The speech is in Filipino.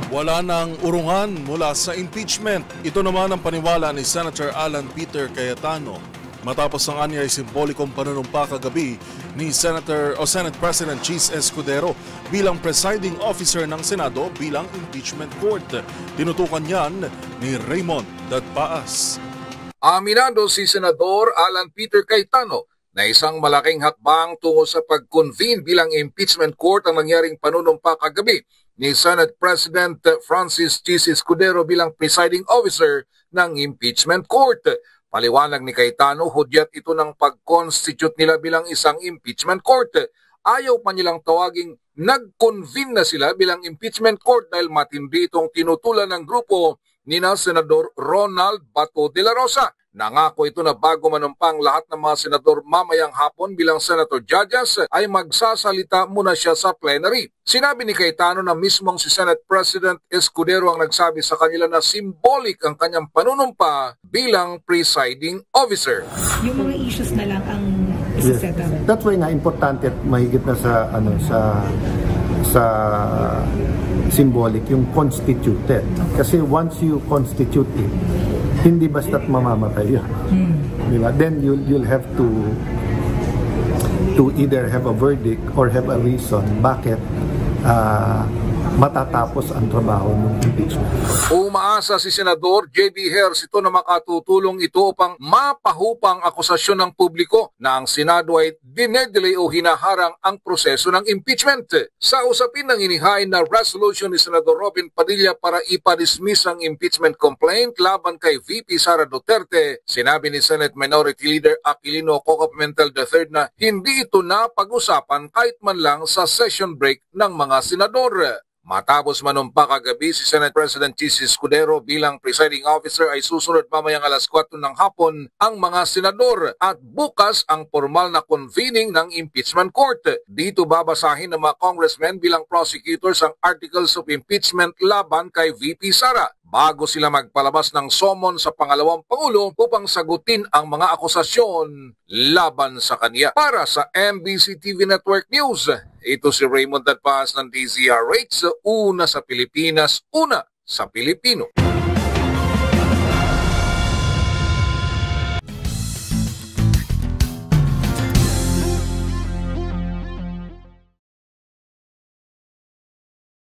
Wala nang urungan mula sa impeachment. Ito naman ang paniwala ni Senator Alan Peter Cayetano matapos ang anyay simbolikong panunumpa kagabi ni Senate President Chis Escudero bilang presiding officer ng Senado bilang impeachment court. Tinutukan yan ni Raymond Dadpaas. Aminado si Senador Alan Peter Cayetano na isang malaking hakbang tungo sa pag-convene bilang impeachment court ang nangyaring panunumpa kagabi ni Senate President Francis Chis Escudero bilang presiding officer ng impeachment court. Paliwanag ni Cayetano, hudyat ito ng pag-constitute nila bilang isang impeachment court. Ayaw pa nilang tawaging nag-convene na sila bilang impeachment court dahil matindi itong tinutulan ng grupo ni Senador Ronald Bato de la Rosa. Nangako ito na bago manumpang lahat ng mga senador mamayang hapon bilang senator judges ay magsasalita muna siya sa plenary. Sinabi ni Cayetano na mismong si Senate President Escudero ang nagsabi sa kanila na symbolic ang kanyang panunumpa bilang presiding officer. Yung mga issues na lang ang isa-set up. That's why nga importante at mahigit na sa symbolic yung constituted. Kasi once you constitute it, hindi basta't mamamatay yun. Diba? Then you'll have to either have a verdict or have a reason bakit matatapos ang trabaho ng impeachment. Umaasa si Senador J.B. Herz ito na makatutulong ito upang mapahupang akusasyon ng publiko na ang Senado ay dinedelay o hinaharang ang proseso ng impeachment. Sa usapin ng inihain na resolution ni Senador Robin Padilla para ipa-dismiss ang impeachment complaint laban kay VP Sara Duterte, sinabi ni Senate Minority Leader Aquilino Coco Pimentel III na hindi ito napag-usapan kahit man lang sa session break ng mga senador. Matapos manumpa kagabi si Senate President Chis Escudero bilang presiding officer ay susunod mamayang alas 4 ng hapon ang mga senador at bukas ang formal na convening ng impeachment court. Dito babasahin ng mga congressmen bilang prosecutors ang articles of impeachment laban kay VP Sara bago sila magpalabas ng summon sa pangalawang pangulo upang sagutin ang mga akusasyon laban sa kanya. Para sa MBC TV Network News, ito si Raymond Dadpaas ng DZRH, una sa Pilipinas, una sa Pilipino.